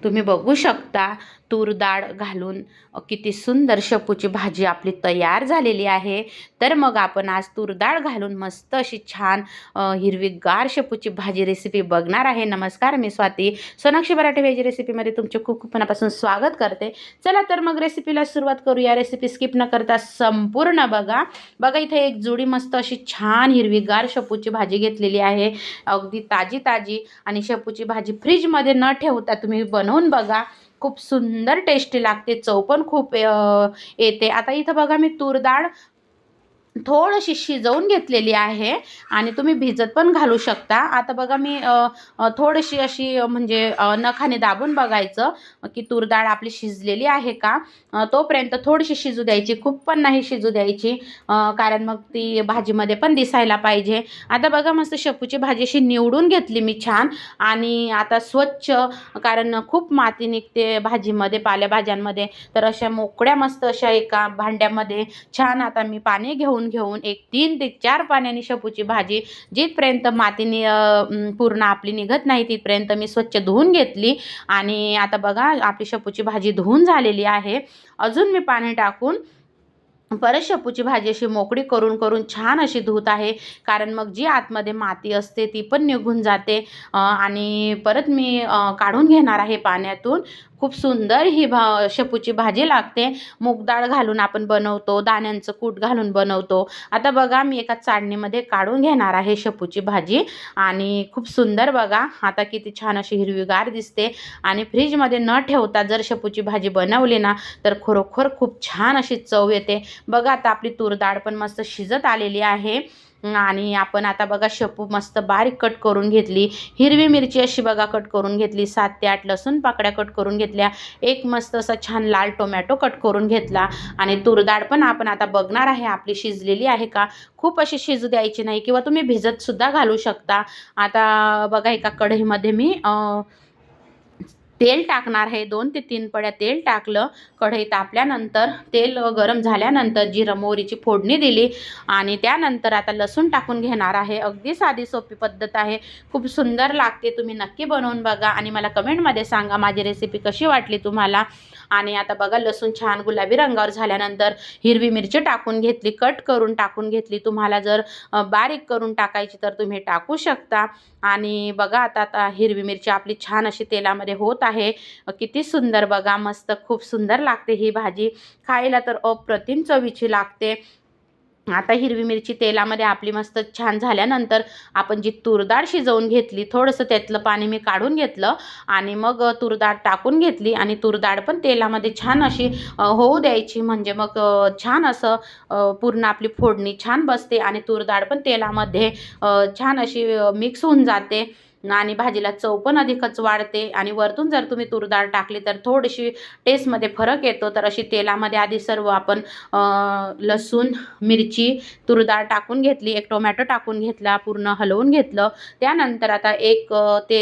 तुम्ही बघू शकता तूर डाळ घालून किती सुंदर शेपूची भाजी आपली तयार झालेली आहे। तर मग आपण आज तूर डाळ घालून मस्त अशी छान हिरवीगार शेपूची भाजी रेसिपी बघणार आहे। नमस्कार, मी स्वाती, सोनाक्षी मराठी व्हेज रेसिपीमध्ये तुमचे खूप खूप मनापासून स्वागत करते। चला तर मग रेसिपीला सुरुवात करूया। रेसिपी स्किप न करता संपूर्ण बघा। बघा इथे एक जुडी मस्त अशी छान हिरवीगार शेपूची भाजी घेतलेली आहे, अगदी ताजी ताजी। आणि शेपूची भाजी फ्रीजमध्ये न ठेवता तुम्ही बनवून बघा, खूप सुंदर टेस्टी लागते, चव पण खूप येते। आता इथं बघा मी तूर डाळ थोडीशी शिजवून घेतलेली आहे आणि तुम्ही भिजत पण घालू शकता। आता बघा मी थोडीशी अशी म्हणजे नखाने दाबून बघायचं की तूर डाळ आपली शिजलेली आहे का। तोपर्यंत थोडीशी शिजू द्यायची, खूप पण नाही शिजू द्यायची, कारण मग ती भाजीमध्ये पण दिसायला पाहिजे। आता बघा मस्त शेपूची भाजी अशी निवडून घेतली मी छान, आणि आता स्वच्छ, कारण खूप माती निघते भाजीमध्ये, पालेभाज्यांमध्ये, तर अशा मोकळ्या मस्त अशा एका भांड्यामध्ये छान आता मी पाणी घेऊन एक 3 ते 4 पाण्याने शेपूची भाजी जिथपर्यंत मातीने पूर्ण आपली निघत नाही तिथपर्यंत मी स्वच्छ धुवून घेतली। आणि आता बघा आपली शेपूची भाजी धुवून झालेली आहे। अजून मी पाणी टाकून परत शेपूची भाजी अशी मोकळी करून छान अशी धुत आहे, कारण मग जी आतमध्ये माती असते ती पण निघून जाते। आणि परत मी काढून घेणार आहे पाण्यातून। खूप सुंदर ही शेपूची भाजी लागते। मूग डाळ घालून आपण बनवतो, दाण्यांचं कूट घालून बनवतो। आता बघा मी एका चाळणीमध्ये काढून घेणार आहे शेपूची भाजी, आणि खूप सुंदर बघा आता किती छान अशी हिरवीगार दिसते। आणि फ्रीजमध्ये न ठेवता जर शेपूची भाजी बनवली ना, तर खरोखर खूप छान अशी चव येते। बघा आता आपली तूर डाळ पण मस्त शिजत आलेली आहे, आणि आपण आता बघा शेपू मस्त बारीक कट करून घेतली। हिरवी मिरची अशी बघा कट करून घेतली, 7 ते 8 लसूण पाकळ्या कट करून घेतल्या, एक मस्त असा छान लाल टोमॅटो कट करून घेतला। आणि तूर डाळ पण आपण आता बघणार आहे आपली शिजलेली आहे का। खूप अशी शिजू द्यायची नाही, किंवा तुम्ही भिजत सुद्धा घालू शकता। आता बघा एका कढईमध्ये मी तेल टाकणार आहे, 2 ते 3 पळ्या तेल टाकलं। कढई तापल्यानंतर तेल गरम झाल्यानंतर जिरं मोहरीची फोडणी दिली, आणि त्यानंतर आता लसूण टाकून घेणार आहे। अगदी साधी सोपी पद्धत आहे, खूप सुंदर लागते, तुम्ही नक्की बनवून बघा आणि मला कमेंटमध्ये सांगा माझी रेसिपी कशी वाटली तुम्हाला। आणि आता बघा लसूण छान गुलाबी रंगावर झाल्यानंतर हिरवी मिरची टाकून घेतली, कट करून टाकून घेतली। तुम्हाला जर बारीक करून टाकायची तर तुम्ही टाकू शकता। आणि बघा आता हिरवी मिरची आपली छान अशी तेलामध्ये होत आहे, किती सुंदर बघा, मस्त खूप सुंदर लागते ही भाजी, खायला तर अप्रतिम चवीची लागते। आता हिरवी मिरची तेलामध्ये आपली मस्त छान झाल्यानंतर आपण जी तूर डाळ शिजवून घेतली, थोडंसं त्यातलं पाणी मी काढून घेतलं, आणि मग तूर डाळ टाकून घेतली, आणि तूर डाळ पण तेलामध्ये छान अशी होऊ द्यायची, म्हणजे मग छान असं पूर्ण आपली फोडणी छान बसते, आणि तूर डाळ पण तेलामध्ये छान अशी मिक्स होऊन जाते, आणि भाजीला चव पण अधिकच वाढते। आणि वरतून जर तुम्ही तूर डाळ टाकली तर थोडीशी टेस्टमध्ये फरक येतो। तर अशी तेलामध्ये आधी सर्व आपण लसूण, मिरची, तूर डाळ टाकून घेतली, एक टोमॅटो टाकून घेतला, पूर्ण हलवून घेतलं। त्यानंतर आता 1 ते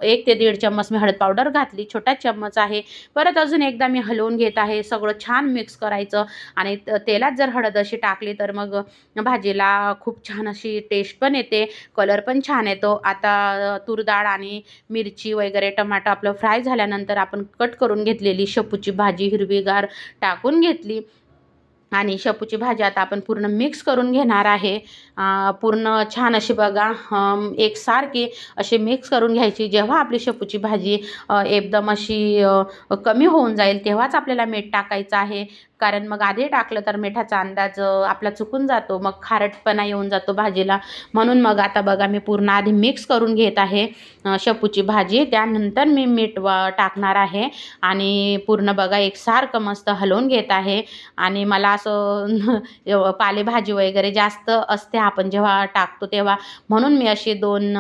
1 चम्मच मी हळद पावडर घातली, छोटा चम्मच आहे। परत अजून एकदा मी हलवून घेत आहे, सगळं छान मिक्स करायचं। आणि तेलात जर हळद अशी टाकली तर मग भाजीला खूप छान अशी टेस्ट पण येते, कलर पण छान येतो। आता तूर डाळ आणि मिरची वगैरे टमाटर आपलं फ्राय झाल्यानंतर आपण कट करून घेतलेली शेपूची भाजी हिरवीगार टाकून घेतली, आणि शेपूची भाजी आता आपण पूर्ण मिक्स करून घेणार आहे। पूर्ण छान अशी बघा एकसारखी अशी मिक्स करून घ्यायची। जेव्हा आपली शेपूची भाजी एकदम अशी कमी होऊन जाईल तेव्हाच आपल्याला मीठ टाकायचं आहे, कारण मग आधी टाकलं तर मिठाचा अंदाज आपला चुकून जातो, मग खारटपणा येऊन जातो भाजीला। म्हणून मग आता बघा मी पूर्ण आधी मिक्स करून घेत आहे शेपूची भाजी, त्यानंतर मी मीठ टाकणार आहे, आणि पूर्ण बघा एकसारखं मस्त हलवून घेत आहे। आणि मला असं पालेभाजी वगैरे जास्त असते आपण जेव्हा टाकतो तेव्हा, म्हणून मी अशी 2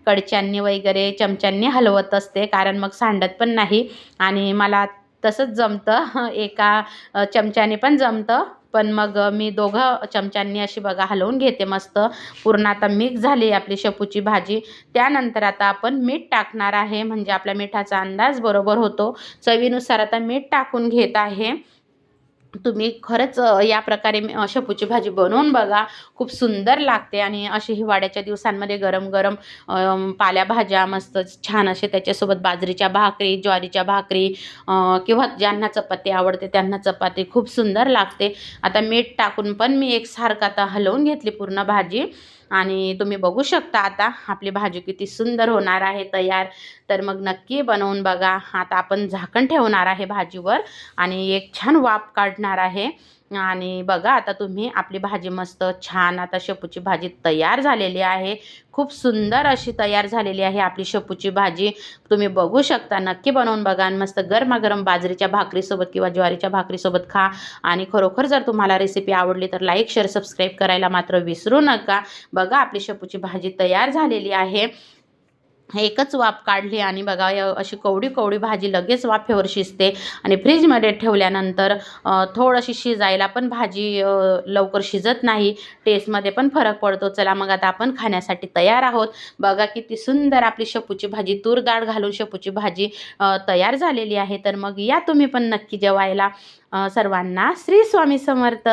कडच्यांनी वगैरे चमच्यांनी हलवत असते, कारण मग सांडत पण नाही, आणि मला तसंच जमतं, एका चमच्याने पण जमतं, पण मग मी 2 चमच्यांनी अशी बघा हलवून घेते मस्त। पूर्ण आता मिक्स झाली आपली शेपूची भाजी। त्यानंतर आता आपण मीठ टाकणार आहे, म्हणजे आपल्या मिठाचा अंदाज बरोबर होतो, चवीनुसार आता मीठ टाकून घेत आहे। तुम्ही खरंच या प्रकारे शेपूची भाजी बनवून बघा. खूप सुंदर लागते आणि अशी हिवाळ्याच्या दिवसांमध्ये गरम-गरम पालेभाज्या मस्त छान असे त्याच्यासोबत बाजरीच्या भाकरी, ज्वारीच्या भाकरी किंवा ज्यांना चपाती आवडते त्यांना चपाती खूप सुंदर लागते. आता मीठ टाकून पण मी एकसारखं आता हलवून घेतली पूर्ण भाजी आणि तुम्ही बघू शकता आता आपली भाजी किती सुंदर होणार आहे तयार. तर मग नक्की बनवून बघा. आता आपण झाकण ठेवणार आहे भाजीवर आणि एक छान वाफ काढणार आहे आणि बघा आता तुम्ही आपली भाजी मस्त छान आता शेपूची भाजी तयार झालेली आहे. खूप सुंदर अशी तयार झालेली आहे आपली शेपूची भाजी. तुम्ही बघू शकता. नक्की बनवून बघा आणि मस्त गरमागरम बाजरीच्या भाकरीसोबत किंवा ज्वारीच्या भाकरीसोबत खा. आणि खरोखर जर तुम्हाला रेसिपी आवडली तर लाईक, शेअर, सबस्क्राईब करायला मात्र विसरू नका. बघा आपली शेपूची भाजी तयार झालेली आहे. एकच वाफ काढली आणि बघा अशी कवडी भाजी लगेच वाफेवर शिजते आणि फ्रीजमध्ये ठेवल्यानंतर थोडीशी शिजायला पण भाजी लवकर शिजत नाही. टेस्टमध्ये पण फरक पडतो. चला मग आता आपण खाण्यासाठी तयार आहोत. बघा किती सुंदर आपली शेपूची भाजी, तूर डाळ घालून शेपूची भाजी तयार झालेली आहे. तर मग या तुम्ही पण नक्की जेवायला. सर्वांना श्री स्वामी समर्थ.